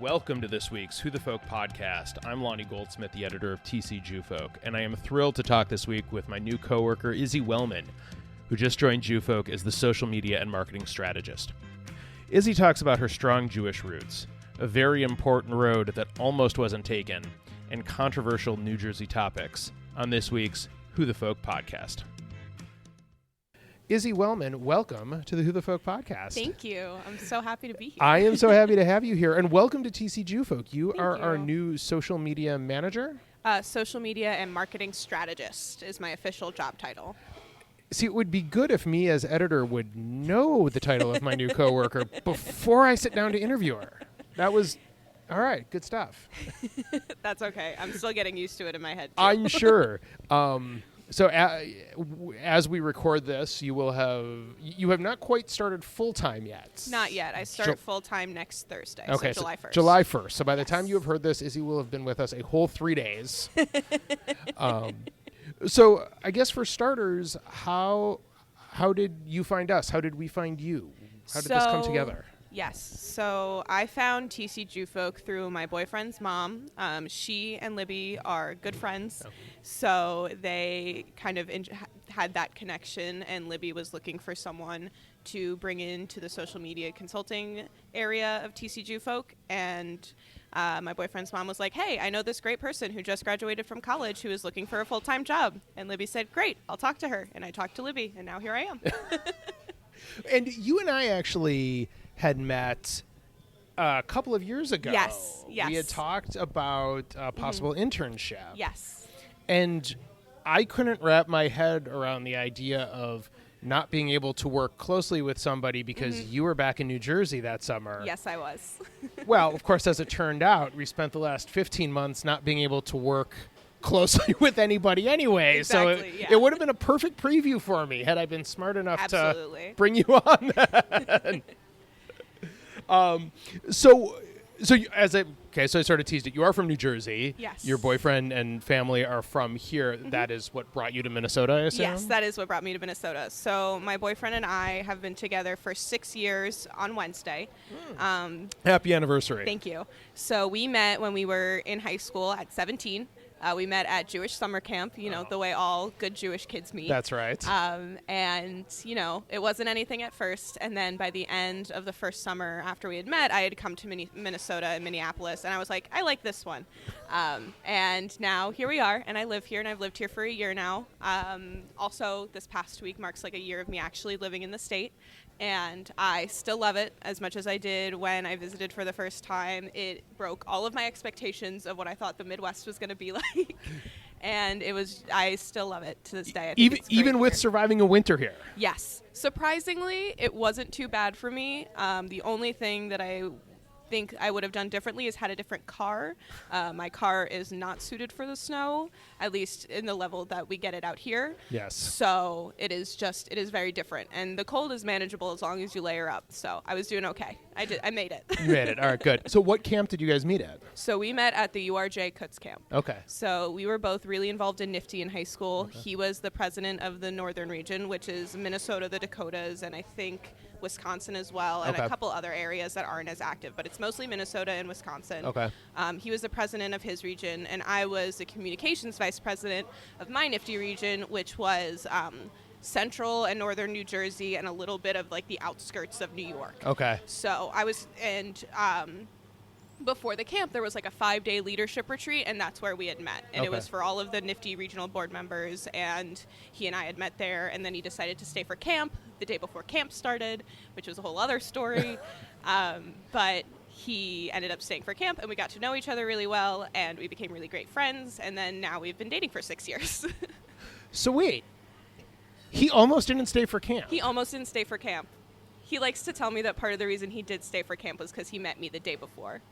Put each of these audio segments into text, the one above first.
Welcome to this week's Who the Folk podcast. I'm Lonnie Goldsmith, the editor of TC Jewfolk, and I am thrilled to talk this week with my new coworker, Izzy Wellman, who just joined Jewfolk as the social media and marketing strategist. Izzy talks about her strong Jewish roots, a very important road that almost wasn't taken, and controversial New Jersey topics on this week's Who the Folk podcast. Izzy Wellman, welcome to the Who the Folk podcast. Thank you. I'm so happy to be here. I am so happy to have you here, and welcome to TC Jewfolk. You are our new social media manager? Social media and marketing strategist is my official job title. See, it would be good if me as editor would know the title of my new coworker before I sit down to interview her. That was, all right, good stuff. That's okay. I'm still getting used to it in my head, too. I'm sure. So as we record this, you have not quite started full-time yet. Not yet. I start full-time next Thursday, okay, so July 1st. July 1st. So by the time you have heard this, Izzy will have been with us a whole 3 days. So I guess for starters, how did you find us? How did we find you? How did this come together? Yes. So I found TC Jewfolk through my boyfriend's mom. She and Libby are good friends. Oh. So they kind of had that connection, and Libby was looking for someone to bring into the social media consulting area of TC Jewfolk. And my boyfriend's mom was like, hey, I know this great person who just graduated from college who is looking for a full-time job. And Libby said, great, I'll talk to her. And I talked to Libby, and now here I am. And you and I actually had met a couple of years ago. Yes. We had talked about a possible internship. Yes. And I couldn't wrap my head around the idea of not being able to work closely with somebody because you were back in New Jersey that summer. Yes, I was. Well, of course, as it turned out, we spent the last 15 months not being able to work closely with anybody anyway. Exactly, so it would have been a perfect preview for me had I been smart enough to bring you on that. So I sort of teased it. You are from New Jersey. Yes. Your boyfriend and family are from here. That is what brought you to Minnesota, I assume? Yes, that is what brought me to Minnesota. So my boyfriend and I have been together for 6 years on Wednesday. Happy anniversary. Thank you. So we met when we were in high school at 17. We met at Jewish summer camp, the way all good Jewish kids meet. That's right. And, it wasn't anything at first. And then by the end of the first summer after we had met, I had come to Minnesota and Minneapolis. And I was like, I like this one. And now here we are. And I live here, and I've lived here for a year now. Also, this past week marks like a year of me actually living in the state. And I still love it as much as I did when I visited for the first time. It broke all of my expectations of what I thought the Midwest was going to be like. And I still love it to this day. I think even with surviving a winter here. Yes. Surprisingly, it wasn't too bad for me. The only thing that I think I would have done differently is had a different car. My car is not suited for the snow, at least in the level that we get it out here. Yes. So it is very different. And the cold is manageable as long as you layer up. So I was doing okay. I made it. You made it. All right, good. So what camp did you guys meet at? So we met at the URJ Kutz camp. Okay. So we were both really involved in NIFTY in high school. Okay. He was the president of the Northern region, which is Minnesota, the Dakotas, and I think Wisconsin as well, and a couple other areas that aren't as active, but it's mostly Minnesota and Wisconsin. Okay. He was the president of his region, and I was the communications vice president of my NIFTY region, which was central and northern New Jersey and a little bit of like the outskirts of New York. Okay. So I was, before the camp, there was like a 5-day leadership retreat, and that's where we had met. And it was for all of the NIFTY regional board members, and he and I had met there, and then he decided to stay for camp the day before camp started, which was a whole other story. But he ended up staying for camp, and we got to know each other really well, and we became really great friends, and then now we've been dating for 6 years. So wait, he almost didn't stay for camp. He almost didn't stay for camp. He likes to tell me that part of the reason he did stay for camp was because he met me the day before.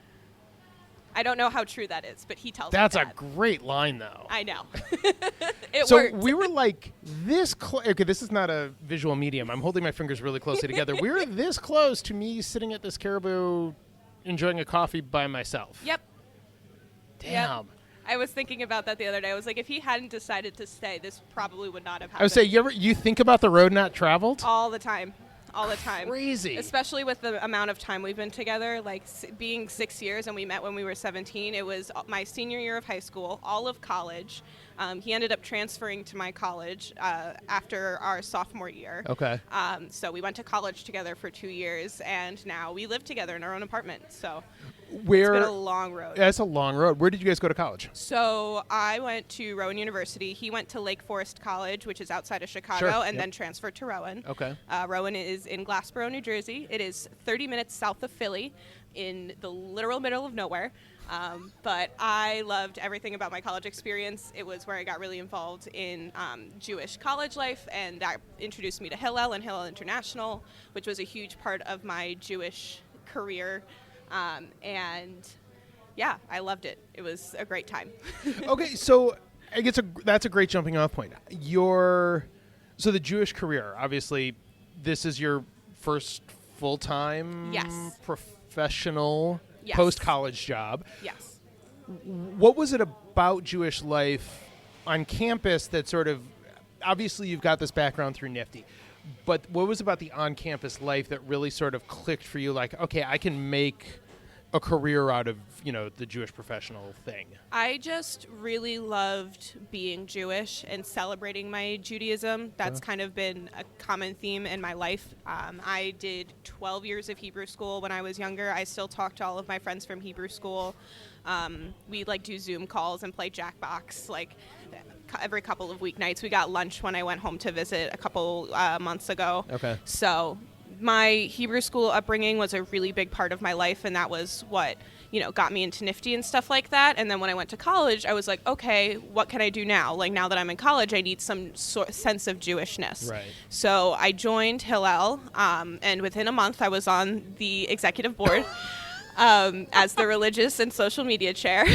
I don't know how true that is, but he tells me that. That's a great line, though. I know. So worked. We were like this close. Okay, this is not a visual medium. I'm holding my fingers really closely together. We were this close to me sitting at this Caribou enjoying a coffee by myself. Yep. Damn. Yep. I was thinking about that the other day. I was like, if he hadn't decided to stay, this probably would not have happened. I would say, you think about the road not traveled? All the time. all the time. Crazy. Especially with the amount of time we've been together, like being 6 years, and we met when we were 17. It was my senior year of high school, all of college. He ended up transferring to my college after our sophomore year. Okay. So we went to college together for 2 years, and now we live together in our own apartment. So it's been a long road. That's a long road. Where did you guys go to college? So I went to Rowan University. He went to Lake Forest College, which is outside of Chicago, and then transferred to Rowan. Okay. Rowan is in Glassboro, New Jersey. It is 30 minutes south of Philly, in the literal middle of nowhere. But I loved everything about my college experience. It was where I got really involved in Jewish college life, and that introduced me to Hillel and Hillel International, which was a huge part of my Jewish career. And yeah, I loved it. It was a great time. Okay, so I guess that's a great jumping off point. So the Jewish career, obviously, this is your first full-time professional post-college job. Yes. What was it about Jewish life on campus that sort of, obviously you've got this background through NIFTY, but what was about the on-campus life that really sort of clicked for you, like, okay, I can make a career out of, the Jewish professional thing? I just really loved being Jewish and celebrating my Judaism. That's kind of been a common theme in my life. I did 12 years of Hebrew school when I was younger. I still talk to all of my friends from Hebrew school. We do Zoom calls and play Jackbox every couple of weeknights. We got lunch when I went home to visit a couple months ago. Okay. So my Hebrew school upbringing was a really big part of my life, and that was what got me into NIFTY and stuff like that. And then when I went to college, I was like, okay, what can I do now? Now that I'm in college, I need some sense of Jewishness. Right. So I joined Hillel, and within a month I was on the executive board as the religious and social media chair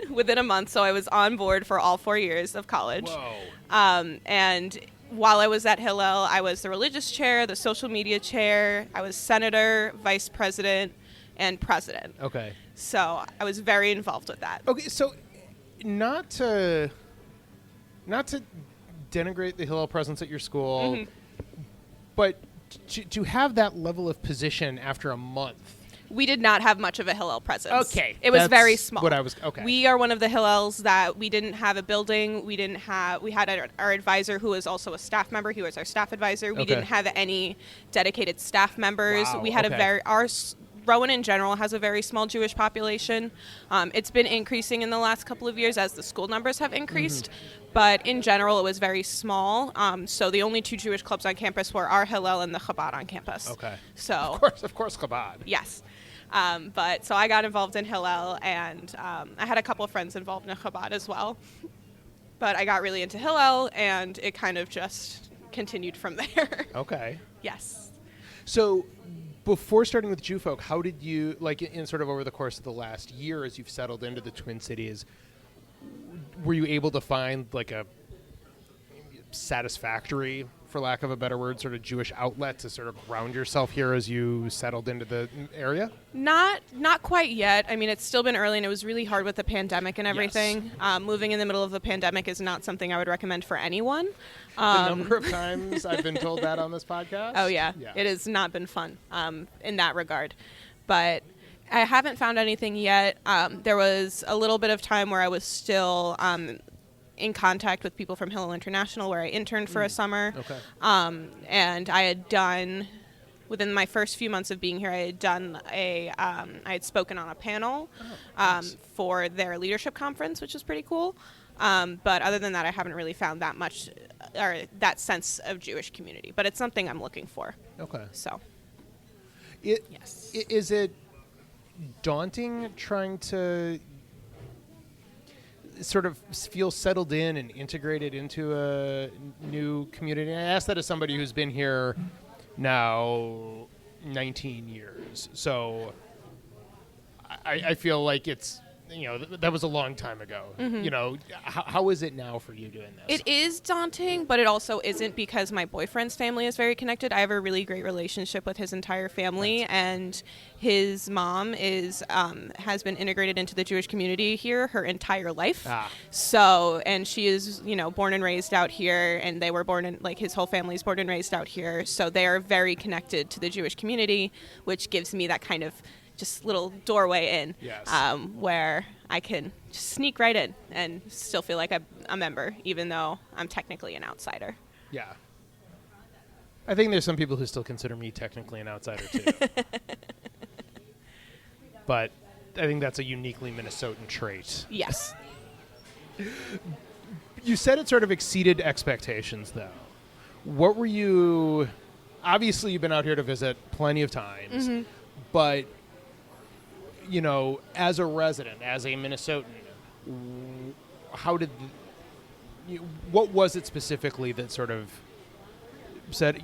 within a month. So I was on board for all 4 years of college. Whoa. And while I was at Hillel, I was the religious chair, the social media chair, I was senator, vice president, and president. Okay. So I was very involved with that. Okay, so not to denigrate the Hillel presence at your school, but to have that level of position after a month. We did not have much of a Hillel presence. Okay. It was very small. Okay. We are one of the Hillels that we didn't have a building. We had our advisor who was also a staff member. He was our staff advisor. We didn't have any dedicated staff members. Wow, We had Rowan in general has a very small Jewish population. It's been increasing in the last couple of years as the school numbers have increased. But in general, it was very small. So the only two Jewish clubs on campus were our Hillel and the Chabad on campus. Okay. So Of course, Chabad. Yes. But so I got involved in Hillel, and I had a couple of friends involved in Chabad as well. But I got really into Hillel, and it kind of just continued from there. Okay. Yes. So before starting with JewFolk, how did you, in sort of over the course of the last year as you've settled into the Twin Cities, were you able to find a satisfactory, for lack of a better word, sort of Jewish outlet to sort of ground yourself here as you settled into the area? Not quite yet. I mean, it's still been early, and it was really hard with the pandemic and everything. Yes. Moving in the middle of the pandemic is not something I would recommend for anyone. The number of times I've been told that on this podcast. Oh, yeah. It has not been fun in that regard. But I haven't found anything yet. There was a little bit of time where I was still in contact with people from Hillel International, where I interned for a summer. Okay. And I had done, within my first few months of being here, I had spoken on a panel for their leadership conference, which was pretty cool. But other than that, I haven't really found that much, or that sense of Jewish community. But it's something I'm looking for. Okay. So. Yes. Is it daunting trying to sort of feel settled in and integrated into a new community? And I ask that as somebody who's been here now 19 years. So I feel like it's that was a long time ago. How is it now for you doing this? It is daunting, but it also isn't, because my boyfriend's family is very connected. I have a really great relationship with his entire family, and his mom has been integrated into the Jewish community here her entire life. So, and she is, born and raised out here, and they were born in, his whole family's born and raised out here. So they are very connected to the Jewish community, which gives me that kind of just little doorway in, yes. Where I can just sneak right in and still feel like I'm a member, even though I'm technically an outsider. Yeah. I think there's some people who still consider me technically an outsider, too. But I think that's a uniquely Minnesotan trait. Yes. You said it sort of exceeded expectations, though. What were you... Obviously, you've been out here to visit plenty of times, but... as a resident, as a Minnesotan, what was it specifically that sort of said,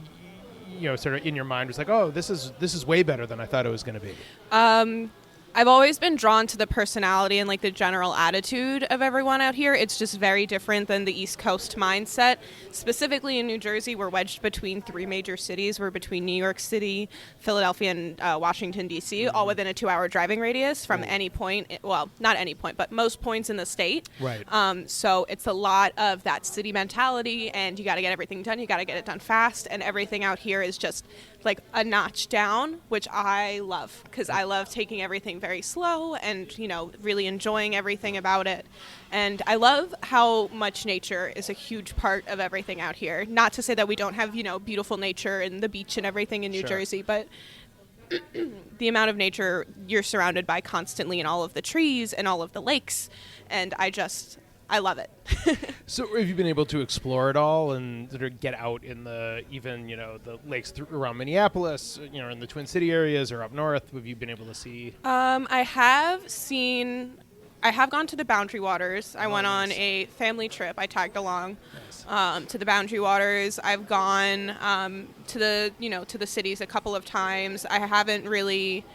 sort of in your mind was like, oh, this is way better than I thought it was going to be? I've always been drawn to the personality and the general attitude of everyone out here. It's just very different than the East Coast mindset. Specifically in New Jersey, we're wedged between three major cities. We're between New York City, Philadelphia, and Washington, D.C., all within a 2-hour driving radius from any point. Well, not any point, but most points in the state. Right. So it's a lot of that city mentality, and you got to get everything done. You got to get it done fast, and everything out here is just a notch down, which I love, because I love taking everything very slow and, really enjoying everything about it. And I love how much nature is a huge part of everything out here. Not to say that we don't have, beautiful nature and the beach and everything in New Jersey, but the amount of nature you're surrounded by constantly, and all of the trees and all of the lakes. And I love it. So have you been able to explore it all and sort of get out in the lakes around Minneapolis, in the Twin City areas or up north? Have you been able to see? I have gone to the Boundary Waters. I went on a family trip. I tagged along to the Boundary Waters. I've gone to the cities a couple of times. I haven't really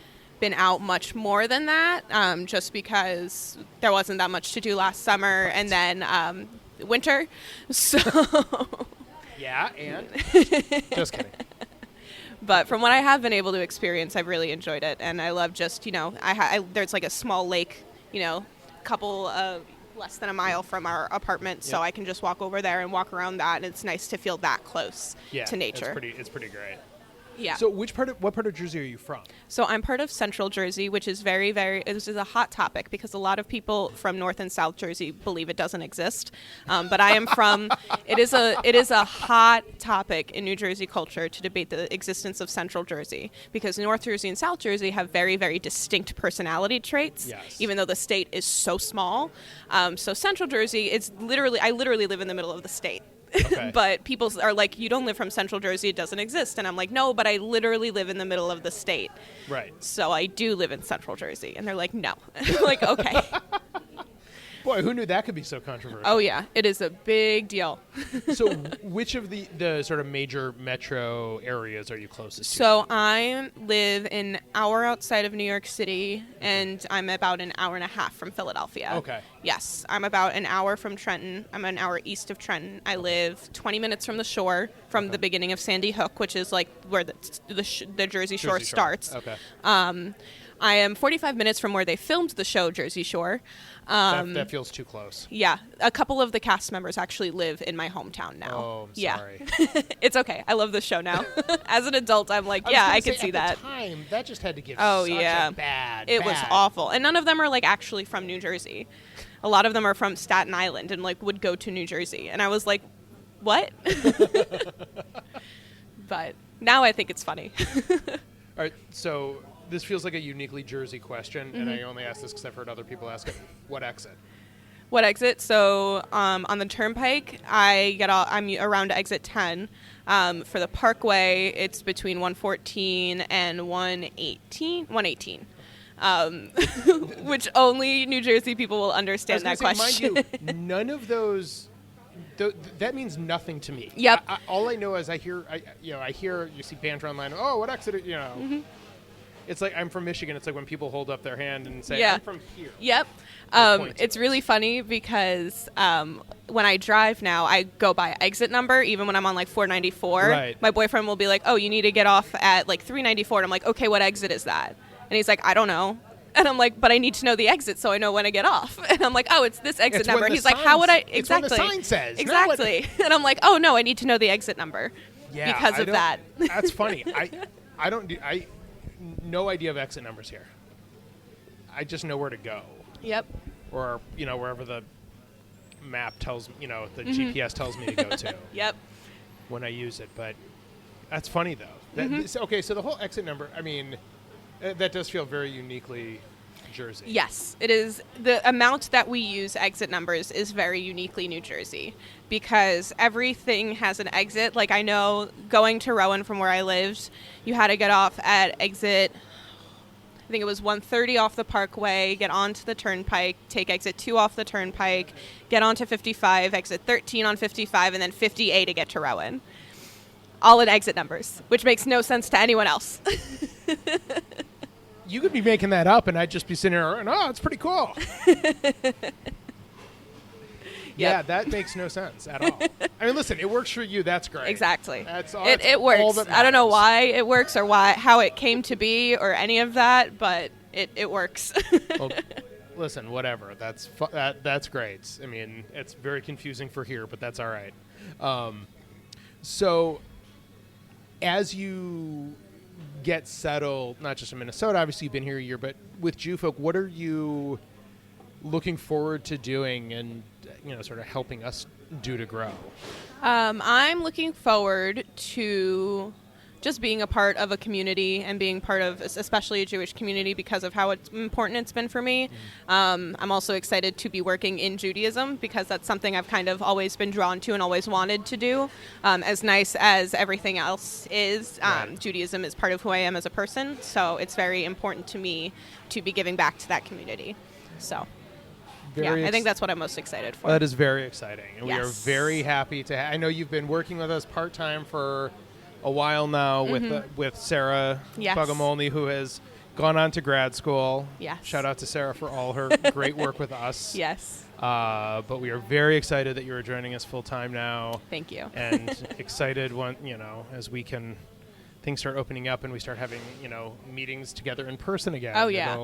been out much more than that, just because there wasn't that much to do last summer, and then winter. So yeah, and just kidding. But from what I have been able to experience, I've really enjoyed it, and I love just there's a small lake, couple of less than a mile from our apartment, so I can just walk over there and walk around that, and it's nice to feel that close to nature. It's pretty great. Yeah. So what part of Jersey are you from? So I'm part of Central Jersey, which is this is a hot topic, because a lot of people from North and South Jersey believe it doesn't exist. But I am from, it is a hot topic in New Jersey culture to debate the existence of Central Jersey, because North Jersey and South Jersey have very, very distinct personality traits, even though the state is so small. So Central Jersey, I literally live in the middle of the state. Okay. But people are like, you don't live from Central Jersey, it doesn't exist. And I'm like, no, but I literally live in the middle of the state. Right. So I do live in Central Jersey. And they're like, no. I'm like, okay. Boy, who knew that could be so controversial? Oh, yeah. It is a big deal. So which of the sort of major metro areas are you closest to? So I live an hour outside of New York City, and I'm about an hour and a half from Philadelphia. Okay. Yes. I'm about an hour from Trenton. I'm an hour east of Trenton. I live 20 minutes from the shore, from the beginning of Sandy Hook, which is where the Jersey Shore starts. Okay. I am 45 minutes from where they filmed the show Jersey Shore. That feels too close. Yeah. A couple of the cast members actually live in my hometown now. Oh, I'm sorry. It's okay. I love the show now. As an adult, I'm like, I can see that. At the time, that just had to give such a bad. It was awful. And none of them are actually from New Jersey. A lot of them are from Staten Island and would go to New Jersey. And I was like, what? But now I think it's funny. All right. So this feels like a uniquely Jersey question, and I only ask this because I've heard other people ask it. What exit? What exit? So on the Turnpike, I'm around exit 10. For the Parkway, it's between 114 and 118. 118. Which only New Jersey people will understand that question. Mind you, none of those. That means nothing to me. Yep. All I know is I hear you see banter online. Oh, what exit? It's like I'm from Michigan. It's like when people hold up their hand and say, Yeah. I'm from here. Yep. It's really funny because when I drive now, I go by exit number, even when I'm on like 494. Right. My boyfriend will be like, oh, you need to get off at like 394. And I'm like, okay, what exit is that? And he's like, I don't know. And I'm like, but I need to know the exit so I know when to get off. And I'm like, oh, it's this exit It's number. when the He's like, how would I? It's when Exactly. the sign says. Exactly. And I'm like, oh, no, I need to know the exit number because of that. That's funny. I no idea of exit numbers here. I just know where to go. Yep. Or, wherever the map tells me, the GPS tells me to go to. Yep. When I use it. But that's funny, though. Okay, so the whole exit number, I mean, that does feel very uniquely Jersey. Yes, it is. The amount that we use exit numbers is very uniquely New Jersey because everything has an exit. Like I know going to Rowan from where I lived, you had to get off at exit, I think it was 130 off the Parkway, get onto the Turnpike, take exit 2 off the Turnpike, get onto 55, exit 13 on 55, and then 50A to get to Rowan. All in exit numbers, which makes no sense to anyone else. You could be making that up, and I'd just be sitting there, oh, it's pretty cool. Yeah, that makes no sense at all. I mean, listen, it works for you. That's great. Exactly. That's all. It works. I don't know why it works or how it came to be or any of that, but it works. Well, listen, whatever. That's great. I mean, it's very confusing for here, but that's all right. So, as you get settled, not just in Minnesota, obviously you've been here a year, but with Jewfolk, what are you looking forward to doing and, sort of helping us do to grow? I'm looking forward to just being a part of a community and being part of especially a Jewish community because of how important it's been for me. I'm also excited to be working in Judaism because that's something I've kind of always been drawn to and always wanted to do. As nice as everything else is, Right. Judaism is part of who I am as a person, so it's very important to me to be giving back to that community. So, I think that's what I'm most excited for. That is very exciting, and we are Yes. very happy to. I know you've been working with us part-time for a while now with Sarah Yes. Bogomolny, who has gone on to grad school. Yes. Shout out to Sarah for all her great work with us. Yes. But we are very excited that you are joining us full-time now. Thank you. And excited as things start opening up and we start having, meetings together in person again. Oh, yeah.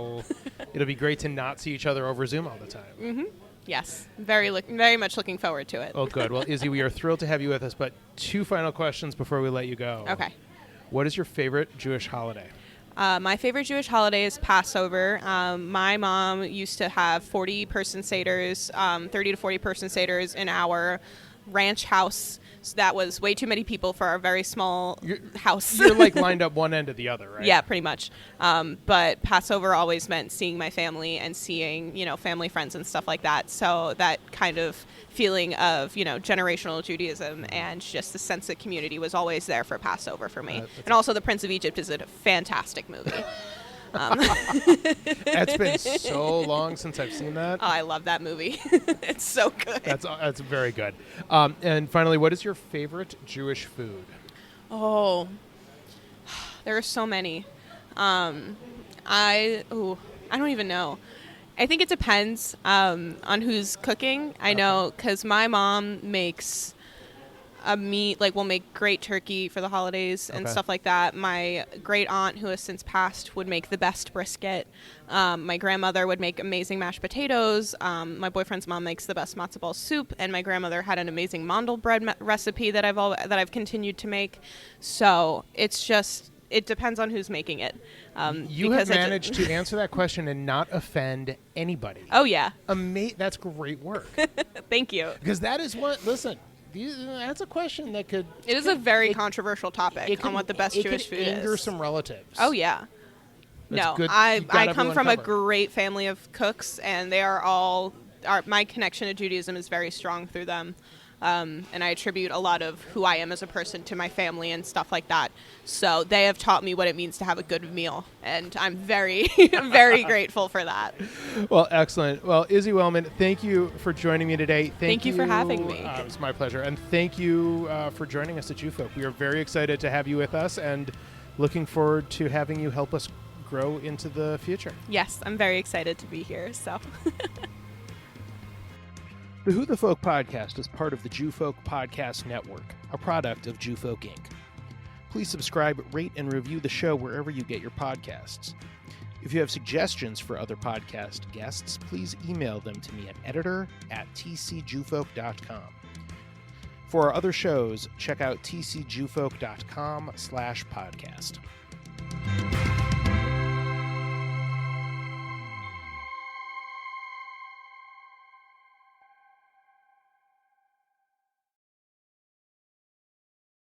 It'll be great to not see each other over Zoom all the time. Mm-hmm. Yes. Very much looking forward to it. Oh, good. Well, Izzy, we are thrilled to have you with us, but 2 final questions before we let you go. Okay. What is your favorite Jewish holiday? My favorite Jewish holiday is Passover. My mom used to have 40-person seders, 30 to 40-person seders in our ranch house. So that was way too many people for our very small house. You're like lined up one end to the other, right? Yeah, pretty much. But Passover always meant seeing my family and seeing, family friends and stuff like that. So that kind of feeling of, generational Judaism and just the sense of community was always there for Passover for me. And also The Prince of Egypt is a fantastic movie. It's been so long since I've seen that. Oh, I love that movie. It's so good. That's very good. And finally, what is your favorite Jewish food? Oh, there are so many. I don't even know. I think it depends on who's cooking. I know because my mom makes a meat, we'll make great turkey for the holidays and stuff like that. My great aunt, who has since passed, would make the best brisket. My grandmother would make amazing mashed potatoes. My boyfriend's mom makes the best matzo ball soup, and my grandmother had an amazing mandel bread recipe that I've continued to make. So it depends on who's making it. You have managed to answer that question and not offend anybody. Oh yeah, that's great work. Thank you. Because that is that's a question that could. It is a very controversial topic on what the best Jewish food is. It could anger some relatives. Oh yeah. No, I come from a great family of cooks, and they are all. My connection to Judaism is very strong through them, and I attribute a lot of who I am as a person to my family and stuff like that. So they have taught me what it means to have a good meal, and I'm very, very grateful for that. Well, excellent. Well, Izzy Wellman, thank you for joining me today. Thank you for having me. It's my pleasure, and thank you for joining us at Jewfolk. We are very excited to have you with us, and looking forward to having you help us grow into the future. Yes, I'm very excited to be here. So. The Who the Folk podcast is part of the Jewfolk Podcast Network, a product of Jewfolk Inc. Please subscribe, rate, and review the show wherever you get your podcasts. If you have suggestions for other podcast guests, please email them to me at editor@tcjewfolk.com. For our other shows, check out tcjewfolk.com/podcast.